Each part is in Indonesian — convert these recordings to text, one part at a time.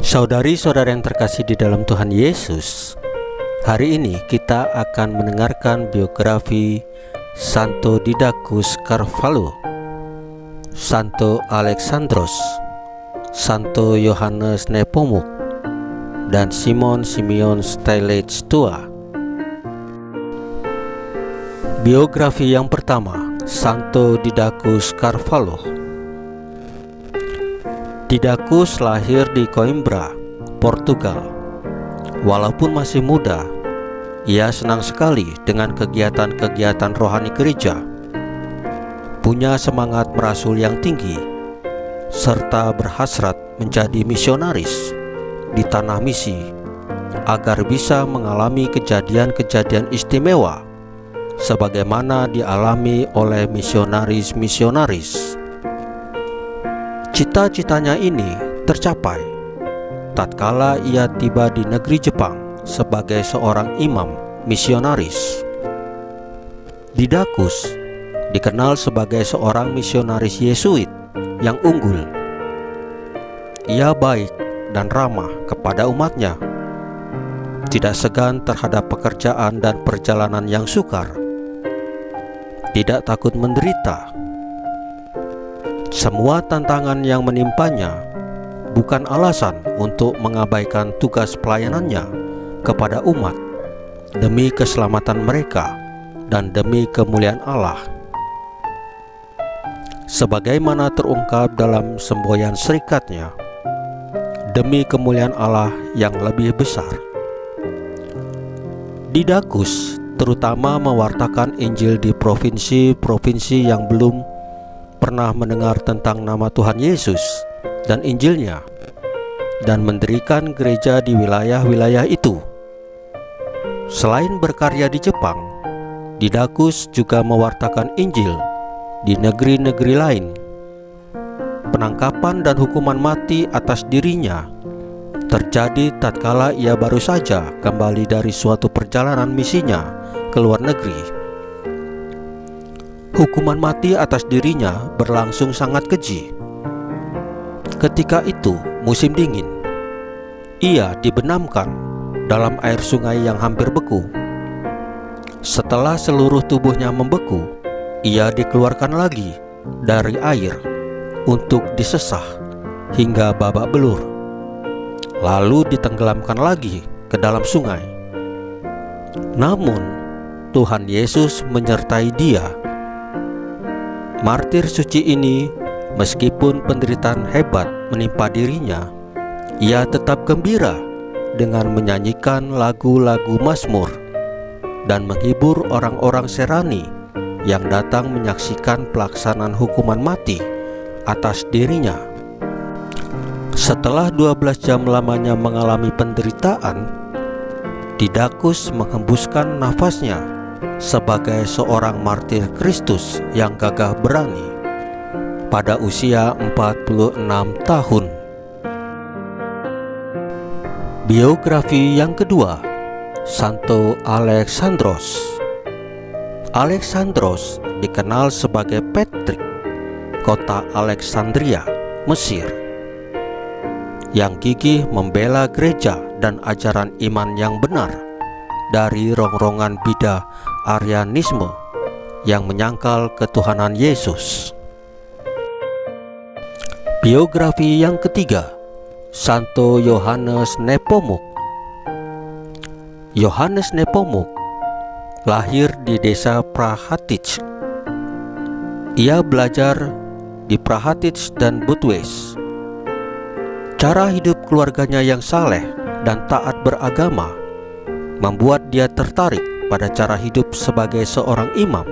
Saudari-saudara yang terkasih di dalam Tuhan Yesus, hari ini kita akan mendengarkan biografi Santo Didacus Carvalho, Santo Alexandros, Santo Yohanes Nepomuk, dan Simon Simeon Stylites II. Biografi yang pertama, Santo Didacus Carvalho. Didacus lahir di Coimbra, Portugal. Walaupun masih muda, ia senang sekali dengan kegiatan-kegiatan rohani gereja, punya semangat merasul yang tinggi, serta berhasrat menjadi misionaris di tanah misi agar bisa mengalami kejadian-kejadian istimewa sebagaimana dialami oleh misionaris-misionaris. Cita-citanya ini tercapai tatkala ia tiba di negeri Jepang sebagai seorang imam misionaris. Didacus dikenal sebagai seorang misionaris Yesuit yang unggul. Ia baik dan ramah kepada umatnya, tidak segan terhadap pekerjaan dan perjalanan yang sukar, tidak takut menderita. Semua tantangan yang menimpanya bukan alasan untuk mengabaikan tugas pelayanannya kepada umat demi keselamatan mereka dan demi kemuliaan Allah. Sebagaimana terungkap dalam semboyan serikatnya, demi kemuliaan Allah yang lebih besar. Didacus terutama mewartakan Injil di provinsi-provinsi yang belum pernah mendengar tentang nama Tuhan Yesus dan Injilnya, dan mendirikan gereja di wilayah-wilayah itu. Selain berkarya di Jepang, Didacus juga mewartakan Injil di negeri-negeri lain. Penangkapan dan hukuman mati atas dirinya terjadi tatkala ia baru saja kembali dari suatu perjalanan misinya ke luar negeri. Hukuman mati atas dirinya berlangsung sangat keji. Ketika itu musim dingin. Ia dibenamkan dalam air sungai yang hampir beku. Setelah seluruh tubuhnya membeku, ia dikeluarkan lagi dari air untuk disesah hingga babak belur, lalu ditenggelamkan lagi ke dalam sungai. Namun Tuhan Yesus menyertai dia. Martir suci ini, meskipun penderitaan hebat menimpa dirinya, ia tetap gembira dengan menyanyikan lagu-lagu Mazmur dan menghibur orang-orang Serani yang datang menyaksikan pelaksanaan hukuman mati atas dirinya. Setelah 12 jam lamanya mengalami penderitaan, Didacus menghembuskan nafasnya sebagai seorang martir Kristus yang gagah berani pada usia 46 tahun. Biografi yang kedua, Santo Alexandros. Alexandros dikenal sebagai Patrick kota Alexandria, Mesir, yang gigih membela gereja dan ajaran iman yang benar dari rongrongan bidah Arianisme yang menyangkal ketuhanan Yesus. Biografi yang ketiga, Santo Yohanes Nepomuk. Yohanes Nepomuk lahir di desa Prahatic. Ia belajar di Prahatic dan Budweis. Cara hidup keluarganya yang saleh dan taat beragama membuat dia tertarik pada cara hidup sebagai seorang imam.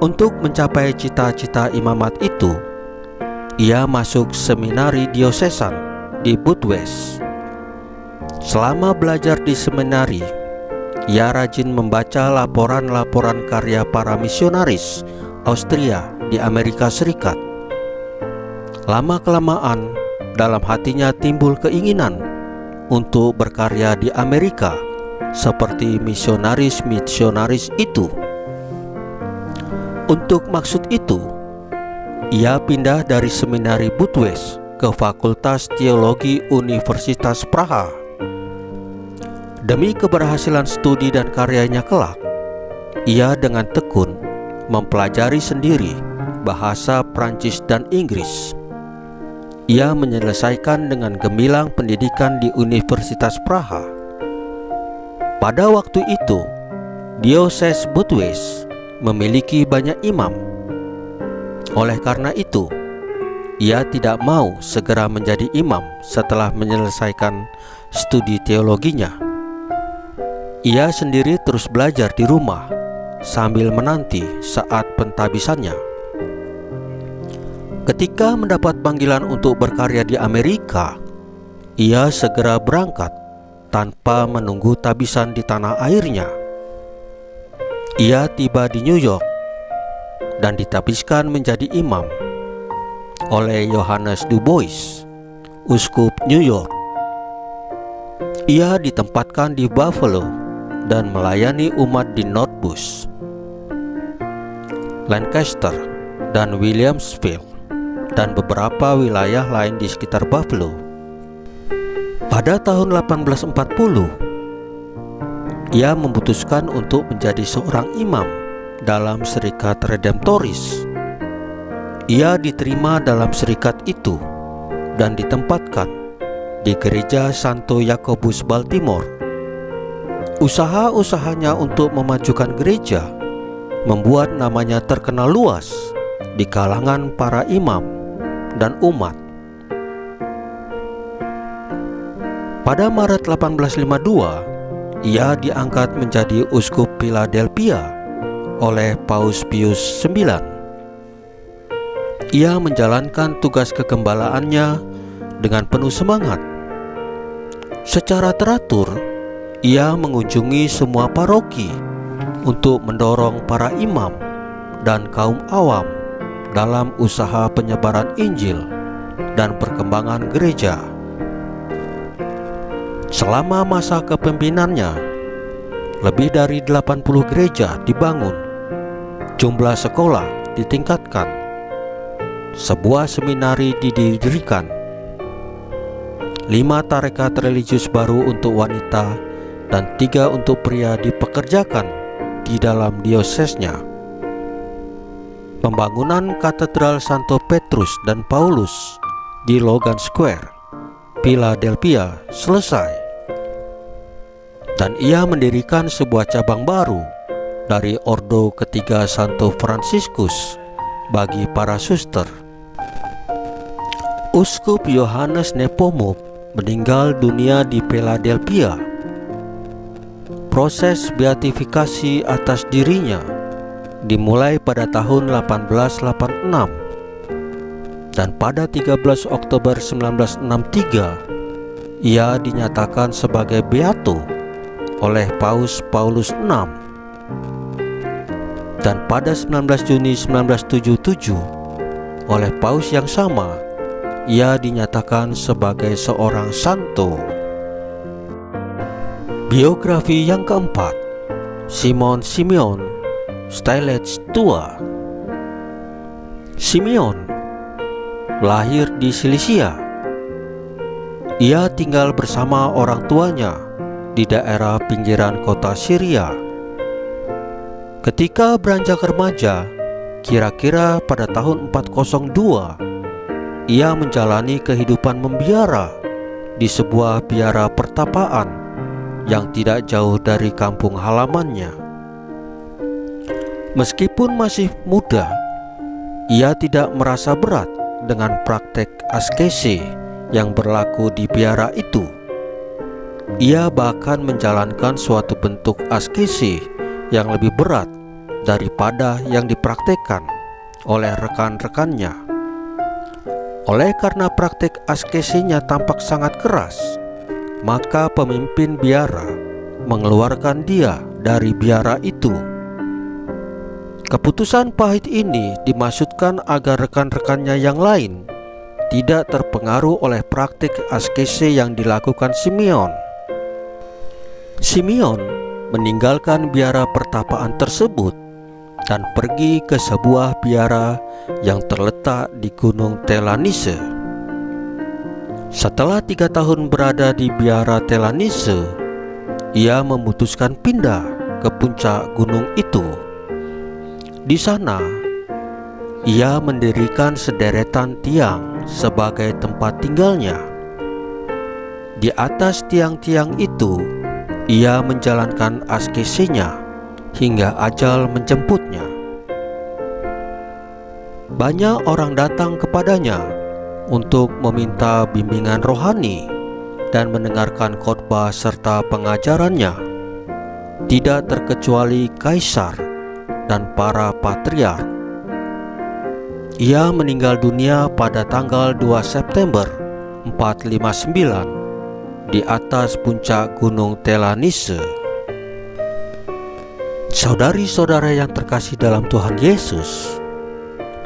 Untuk mencapai cita-cita imamat itu, ia masuk seminari diosesan di Budweis. Selama belajar di seminari, ia rajin membaca laporan-laporan karya para misionaris Austria di Amerika Serikat. Lama-kelamaan, dalam hatinya timbul keinginan untuk berkarya di Amerika seperti misionaris-misionaris itu. Untuk maksud itu, ia pindah dari seminari Budweis ke Fakultas Teologi Universitas Praha. Demi keberhasilan studi dan karyanya kelak, ia dengan tekun mempelajari sendiri bahasa Prancis dan Inggris. Ia menyelesaikan dengan gemilang pendidikan di Universitas Praha. Pada waktu itu, dioses Budweis memiliki banyak imam. Oleh karena itu, ia tidak mau segera menjadi imam setelah menyelesaikan studi teologinya. Ia sendiri terus belajar di rumah sambil menanti saat pentabisannya. Ketika mendapat panggilan untuk berkarya di Amerika, ia segera berangkat tanpa menunggu tabisan di tanah airnya. Ia tiba di New York dan ditabiskan menjadi imam oleh Johannes Du Bois, uskup New York. Ia ditempatkan di Buffalo dan melayani umat di North Bush, Lancaster, dan Williamsville, dan beberapa wilayah lain di sekitar Buffalo. Pada tahun 1840, ia memutuskan untuk menjadi seorang imam dalam Serikat Redemptoris. Ia diterima dalam serikat itu dan ditempatkan di Gereja Santo Yakobus Baltimore. Usaha-usahanya untuk memajukan gereja membuat namanya terkenal luas di kalangan para imam dan umat. Pada Maret 1852, ia diangkat menjadi uskup Philadelphia oleh Paus Pius IX. Ia menjalankan tugas kegembalaannya dengan penuh semangat. Secara teratur, ia mengunjungi semua paroki untuk mendorong para imam dan kaum awam dalam usaha penyebaran Injil dan perkembangan gereja. Selama masa kepemimpinannya, lebih dari 80 gereja dibangun, jumlah sekolah ditingkatkan, sebuah seminari didirikan, 5 tarekat religius baru untuk wanita dan 3 untuk pria dipekerjakan di dalam diosesnya. Pembangunan Katedral Santo Petrus dan Paulus di Logan Square, Philadelphia selesai, dan ia mendirikan sebuah cabang baru dari Ordo Ketiga Santo Fransiskus bagi para suster. Uskup Yohanes Nepomuk meninggal dunia di Philadelphia. Proses beatifikasi atas dirinya dimulai pada tahun 1886, dan pada 13 Oktober 1963 ia dinyatakan sebagai beato oleh Paus Paulus VI, dan pada 19 Juni 1977 oleh Paus yang sama ia dinyatakan sebagai seorang santo. Biografi yang keempat, Simon Simeon Steinletz II. Simeon lahir di Silisia. Ia tinggal bersama orang tuanya di daerah pinggiran kota Syria. Ketika beranjak remaja, kira-kira pada tahun 402, ia menjalani kehidupan membiara di sebuah biara pertapaan yang tidak jauh dari kampung halamannya. Meskipun masih muda, ia tidak merasa berat dengan praktek askese yang berlaku di biara itu. Ia bahkan menjalankan suatu bentuk askese yang lebih berat daripada yang dipraktekkan oleh rekan-rekannya. Oleh karena praktek askesinya tampak sangat keras, maka pemimpin biara mengeluarkan dia dari biara itu. Keputusan pahit ini dimaksudkan agar rekan-rekannya yang lain tidak terpengaruh oleh praktik askese yang dilakukan Simeon. Simeon meninggalkan biara pertapaan tersebut dan pergi ke sebuah biara yang terletak di Gunung Telanise. Setelah 3 tahun berada di biara Telanisse, ia memutuskan pindah ke puncak gunung itu. Di sana, ia mendirikan sederetan tiang sebagai tempat tinggalnya. Di atas tiang-tiang itu, ia menjalankan askesenya hingga ajal menjemputnya. Banyak orang datang kepadanya untuk meminta bimbingan rohani dan mendengarkan khotbah serta pengajarannya, tidak terkecuali kaisar dan para patriark. Ia meninggal dunia pada tanggal 2 September 459 di atas puncak gunung Telanisse. Saudari-saudara yang terkasih dalam Tuhan Yesus,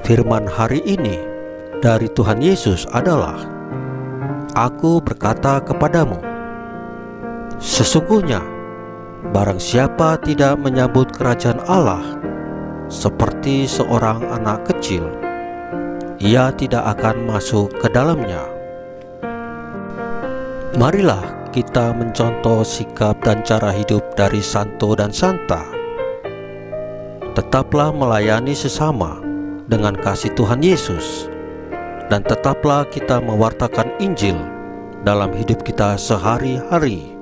firman hari ini dari Tuhan Yesus adalah, "Aku berkata kepadamu, sesungguhnya barang siapa tidak menyambut kerajaan Allah seperti seorang anak kecil, ia tidak akan masuk ke dalamnya." Marilah kita mencontoh sikap dan cara hidup dari santo dan santa. Tetaplah melayani sesama dengan kasih Tuhan Yesus, dan tetaplah kita mewartakan Injil dalam hidup kita sehari-hari.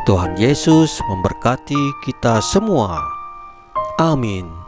Tuhan Yesus memberkati kita semua. Amin.